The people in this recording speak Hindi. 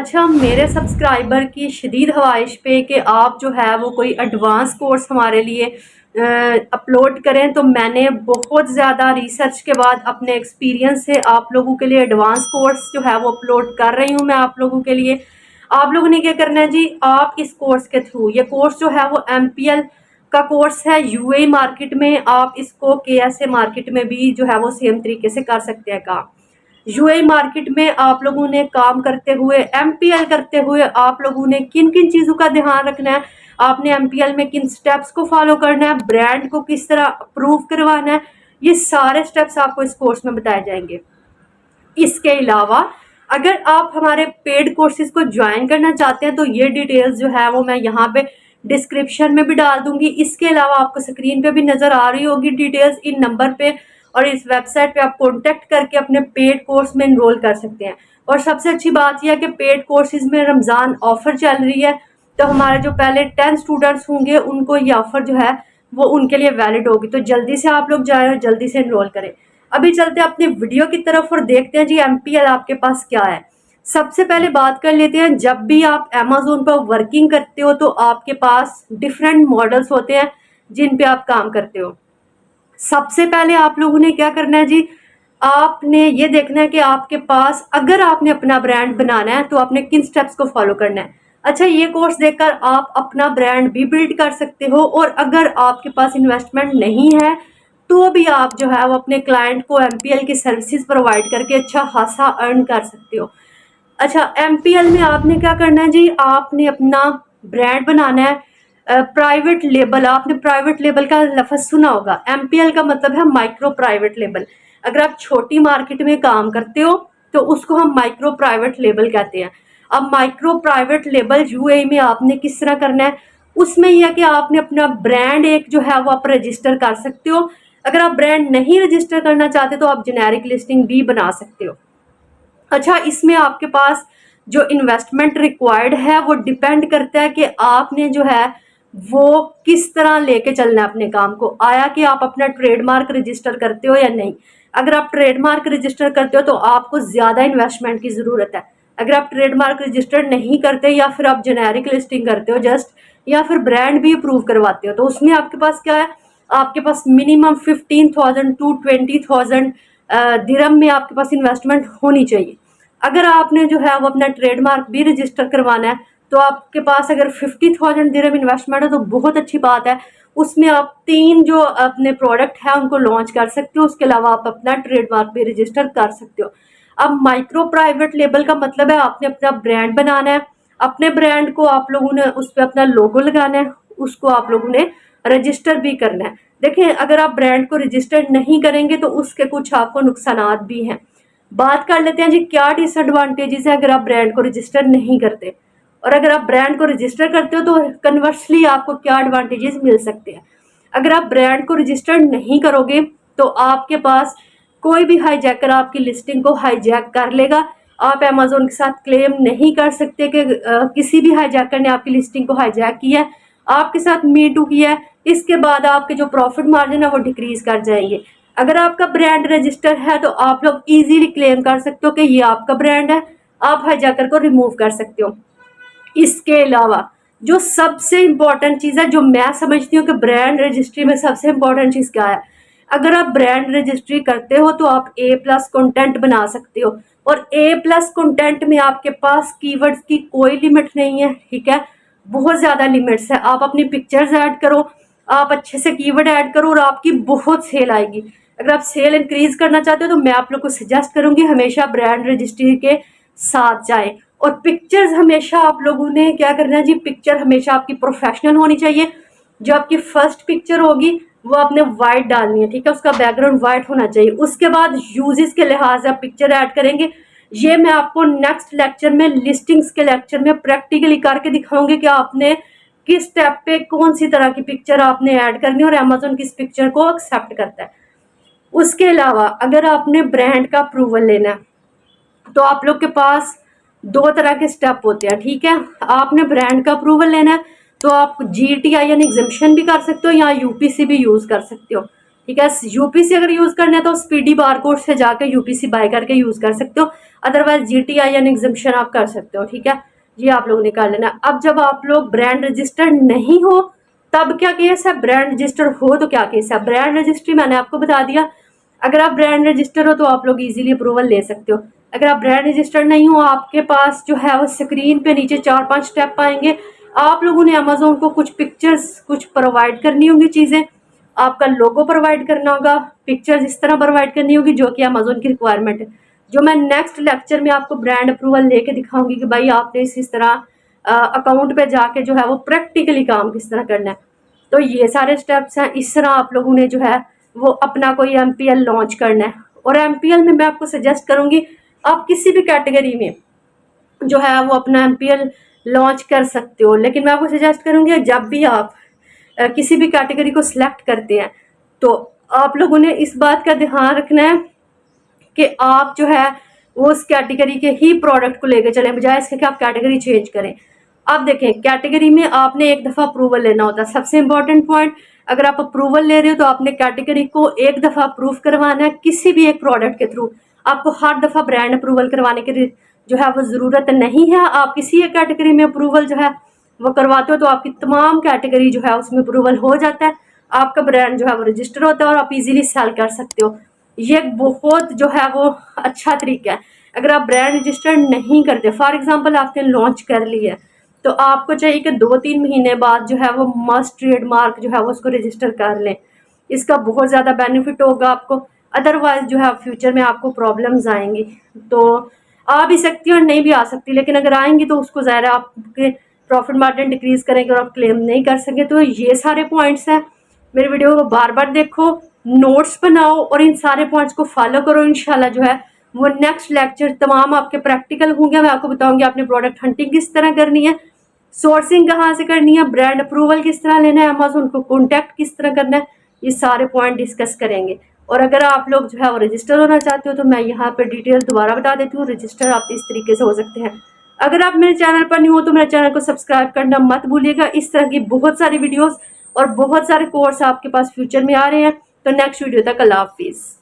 अच्छा, मेरे सब्सक्राइबर की शदीद ख्वाहिश पे कि आप जो है वो कोई एडवांस कोर्स हमारे लिए अपलोड करें, तो मैंने बहुत ज़्यादा रिसर्च के बाद अपने एक्सपीरियंस से आप लोगों के लिए एडवांस कोर्स जो है वो अपलोड कर रही हूँ मैं आप लोगों के लिए। आप लोगों ने क्या करना है जी, आप इस कोर्स के थ्रू, ये कोर्स जो है वो MPL का कोर्स है यूएई मार्केट में। आप इसको KSA मार्केट में भी जो है वो सेम तरीके से कर सकते हैं काम। यूएई मार्केट में आप लोगों ने काम करते हुए, MPL करते हुए आप लोगों ने किन किन चीज़ों का ध्यान रखना है, आपने MPL में किन स्टेप्स को फॉलो करना है, ब्रांड को किस तरह अप्रूव करवाना है, ये सारे स्टेप्स आपको इस कोर्स में बताए जाएंगे। इसके अलावा अगर आप हमारे पेड कोर्सेज को ज्वाइन करना चाहते हैं तो ये डिटेल्स जो है वो मैं यहाँ पे डिस्क्रिप्शन में भी डाल दूंगी। इसके अलावा आपको स्क्रीन पे भी नजर आ रही होगी डिटेल्स इन नंबर पे, और इस वेबसाइट पे आप कॉन्टेक्ट करके अपने पेड कोर्स में इनरोल कर सकते हैं। और सबसे अच्छी बात यह है कि पेड कोर्सेज में रमज़ान ऑफर चल रही है, तो हमारे जो पहले 10 स्टूडेंट्स होंगे उनको ये ऑफर जो है वो उनके लिए वैलिड होगी। तो जल्दी से आप लोग जाए और जल्दी से इनरोल करें। अभी चलते हैं अपने वीडियो की तरफ और देखते हैं जी MPL आपके पास क्या है। सबसे पहले बात कर लेते हैं, जब भी आप Amazon पर वर्किंग करते हो तो आपके पास डिफरेंट मॉडल्स होते हैं जिन पे आप काम करते हो। सबसे पहले आप लोगों ने क्या करना है जी, आपने ये देखना है कि आपके पास, अगर आपने अपना ब्रांड बनाना है तो आपने किन स्टेप्स को फॉलो करना है। अच्छा, ये कोर्स देखकर आप अपना ब्रांड भी बिल्ड कर सकते हो, और अगर आपके पास इन्वेस्टमेंट नहीं है तो भी आप जो है वो अपने क्लाइंट को MPL की सर्विसेज प्रोवाइड करके अच्छा खासा अर्न कर सकते हो। अच्छा, MPL में आपने क्या करना है जी, आपने अपना ब्रांड बनाना है। प्राइवेट लेबल, आपने प्राइवेट लेबल का लफ्ज़ सुना होगा। MPL का मतलब है माइक्रो प्राइवेट लेबल। अगर आप छोटी मार्केट में काम करते हो तो उसको हम माइक्रो प्राइवेट लेबल कहते हैं। अब माइक्रो प्राइवेट लेबल यूएई में आपने किस तरह करना है, उसमें यह है कि आपने अपना ब्रांड एक जो है वो आप रजिस्टर कर सकते हो। अगर आप ब्रांड नहीं रजिस्टर करना चाहते तो आप जेनेरिक लिस्टिंग भी बना सकते हो। अच्छा, इसमें आपके पास जो इन्वेस्टमेंट रिक्वायर्ड है वो डिपेंड करता है कि आपने जो है वो किस तरह लेके चलना है अपने काम को। आया कि आप अपना ट्रेडमार्क रजिस्टर करते हो या नहीं। अगर आप ट्रेडमार्क रजिस्टर करते हो तो आपको ज़्यादा इन्वेस्टमेंट की ज़रूरत है। अगर आप ट्रेडमार्क रजिस्टर नहीं करते या फिर आप जेनेरिक लिस्टिंग करते हो जस्ट, या फिर ब्रांड भी अप्रूव करवाते हो, तो उसमें आपके पास क्या है, आपके पास मिनिमम 15,000 टू 20,000 दिरहम में आपके पास इन्वेस्टमेंट होनी चाहिए। अगर आपने जो है वो अपना ट्रेडमार्क भी रजिस्टर करवाना है तो आपके पास अगर 50,000 दिरहम इन्वेस्टमेंट है तो बहुत अच्छी बात है। उसमें आप 3 जो अपने प्रोडक्ट है उनको लॉन्च कर सकते हो। उसके अलावा आप अपना ट्रेडमार्क भी रजिस्टर कर सकते हो। अब माइक्रो प्राइवेट लेबल का मतलब है आपने अपना ब्रांड बनाना है, अपने ब्रांड को आप लोगों ने उस पर अपना लोगो लगाना है, उसको आप लोगों ने रजिस्टर भी करना है। देखिए, अगर आप ब्रांड को रजिस्टर नहीं करेंगे तो उसके कुछ आपको नुकसानात भी हैं। बात कर लेते हैं जी क्या डिसएडवांटेजेस है अगर आप ब्रांड को रजिस्टर नहीं करते, और अगर आप ब्रांड को रजिस्टर करते हो तो कन्वर्सली आपको क्या एडवांटेजेस मिल सकते हैं। अगर आप ब्रांड को रजिस्टर नहीं करोगे तो आपके पास कोई भी हाईजैकर आपकी लिस्टिंग को हाईजैक कर लेगा। आप अमेजोन के साथ क्लेम नहीं कर सकते कि किसी भी हाईजैकर ने आपकी लिस्टिंग को हाईजैक किया है, आपके साथ मी टू किया है। इसके बाद आपके जो प्रॉफिट मार्जिन है वो डिक्रीज कर जाएंगे। अगर आपका ब्रांड रजिस्टर है तो आप लोग इजीली क्लेम कर सकते हो कि ये आपका ब्रांड है, आप हाईजैकर को रिमूव कर सकते हो। इसके अलावा जो सबसे इंपॉर्टेंट चीज़ है, जो मैं समझती हूँ कि ब्रांड रजिस्ट्री में सबसे इंपॉर्टेंट चीज़ क्या है, अगर आप ब्रांड रजिस्ट्री करते हो तो आप A+ कंटेंट बना सकते हो, और A+ कंटेंट में आपके पास कीवर्ड्स की कोई लिमिट नहीं है। ठीक है, बहुत ज़्यादा लिमिट्स है। आप अपनी पिक्चर्स ऐड करो, आप अच्छे से कीवर्ड ऐड करो और आपकी बहुत सेल आएगी। अगर आप सेल इंक्रीज करना चाहते हो तो मैं आप लोग को सजेस्ट करूंगी हमेशा ब्रांड रजिस्ट्री के साथ जाएं। और पिक्चर्स हमेशा आप लोगों ने क्या करना है जी, पिक्चर हमेशा आपकी प्रोफेशनल होनी चाहिए। जो आपकी फर्स्ट पिक्चर होगी वो आपने वाइट डालनी है, ठीक है, उसका बैकग्राउंड वाइट होना चाहिए। उसके बाद यूजेस के लिहाज से आप पिक्चर ऐड करेंगे। ये मैं आपको नेक्स्ट लेक्चर में, लिस्टिंग्स के लेक्चर में प्रैक्टिकली करके दिखाऊंगी कि आपने किस स्टेप पे कौन सी तरह की पिक्चर आपने ऐड करनी है और अमेजोन किस पिक्चर को एक्सेप्ट करता है। उसके अलावा अगर आपने ब्रांड का अप्रूवल लेना है तो आप लोग के पास 2 तरह के स्टेप होते हैं। ठीक है, आपने ब्रांड का अप्रूवल लेना है तो आप GTI यानी एग्जम्पशन भी कर सकते हो या UPC भी यूज कर सकते हो। ठीक है। यूपीसी अगर यूज़ करना है तो स्पीडी बारकोड से जाकर यूपीसी बाय करके यूज़ कर सकते हो, अदरवाइज जीटीआई यानी एग्जम्पशन आप कर सकते हो। ठीक है, ये आप लोग निकाल लेना। अब जब आप लोग ब्रांड रजिस्टर्ड नहीं हो तब क्या केस है, ब्रांड रजिस्टर हो तो क्या केस है। ब्रांड रजिस्ट्री मैंने आपको बता दिया, अगर आप ब्रांड रजिस्टर हो तो आप लोग इजीली अप्रूवल ले सकते हो। अगर आप ब्रांड रजिस्टर्ड नहीं हो, आपके पास जो है वो स्क्रीन पे नीचे 4-5 स्टेप आएंगे, आप लोगों ने अमेजोन को कुछ पिक्चर्स कुछ प्रोवाइड करनी होंगी, चीज़ें आपका लोगो प्रोवाइड करना होगा, पिक्चर्स इस तरह प्रोवाइड करनी होगी जो कि अमेजोन की रिक्वायरमेंट है, जो मैं नेक्स्ट लेक्चर में आपको ब्रांड अप्रूवल लेके दिखाऊंगी कि भाई आपने इस तरह अकाउंट पे जाके जो है वो प्रैक्टिकली काम किस तरह करना है। तो ये सारे स्टेप्स हैं, इस तरह आप लोगों ने जो है वो अपना कोई एमपीएल लॉन्च करना है। और एमपीएल में मैं आपको सजेस्ट करूंगी आप किसी भी कैटेगरी में जो है वो अपना एमपीएल लॉन्च कर सकते हो, लेकिन मैं आपको सजेस्ट करूंगी जब भी आप किसी भी कैटेगरी को सिलेक्ट करते हैं तो आप लोगों ने इस बात का ध्यान रखना है कि आप जो है वो उस कैटेगरी के ही प्रोडक्ट को लेकर चलें, बजाय इसके कि आप कैटेगरी चेंज करें। अब देखें, कैटेगरी में आपने एक दफ़ा अप्रूवल लेना होता है, सबसे इंपॉर्टेंट पॉइंट। अगर आप अप्रूवल ले रहे हो तो आपने कैटेगरी को एक दफ़ा अप्रूव करवाना है किसी भी एक प्रोडक्ट के थ्रू। आपको हर दफ़ा ब्रांड अप्रूवल करवाने की जो है वो ज़रूरत नहीं है। आप किसी एक कैटेगरी में अप्रूवल जो है वो करवाते हो तो आपकी तमाम कैटेगरी जो है उसमें अप्रूवल हो जाता है, आपका ब्रांड जो है वो रजिस्टर होता है और आप इजीली सेल कर सकते हो। ये एक बहुत जो है वो अच्छा तरीका है। अगर आप ब्रांड रजिस्टर नहीं करते, फॉर एग्जांपल आपने लॉन्च कर लिया तो आपको चाहिए कि 2-3 महीने बाद जो है वो मस्ट ट्रेडमार्क जो है वो उसको रजिस्टर कर लें। इसका बहुत ज़्यादा बेनिफिट होगा आपको, अदरवाइज जो है फ्यूचर में आपको प्रॉब्लम्स आएंगी। तो आ भी सकती है और नहीं भी आ सकती, लेकिन अगर आएंगी तो उसको ज़्यादा आपके प्रॉफिट मार्जिन डिक्रीज करेंगे और आप क्लेम नहीं कर सकेंगे। तो ये सारे पॉइंट्स हैं, मेरे वीडियो को बार बार देखो, नोट्स बनाओ और इन सारे पॉइंट्स को फॉलो करो। इंशाल्लाह जो है वो नेक्स्ट लेक्चर तमाम आपके प्रैक्टिकल होंगे। मैं आपको बताऊंगी आपने प्रोडक्ट हंटिंग किस तरह करनी है, सोर्सिंग कहाँ से करनी है, ब्रांड अप्रूवल किस तरह लेना है, अमेज़न को कॉन्टैक्ट किस तरह करना है, ये सारे पॉइंट डिस्कस करेंगे। और अगर आप लोग जो है वो रजिस्टर होना चाहते हो तो मैं यहाँ पे डिटेल दोबारा बता देती हूँ। रजिस्टर आप इस तरीके से हो सकते हैं। अगर आप मेरे चैनल पर नहीं हो तो मेरे चैनल को सब्सक्राइब करना मत भूलिएगा। इस तरह की बहुत सारी वीडियोस और बहुत सारे कोर्स आपके पास फ्यूचर में आ रहे हैं। तो नेक्स्ट वीडियो तक अल्लाह हाफिज़।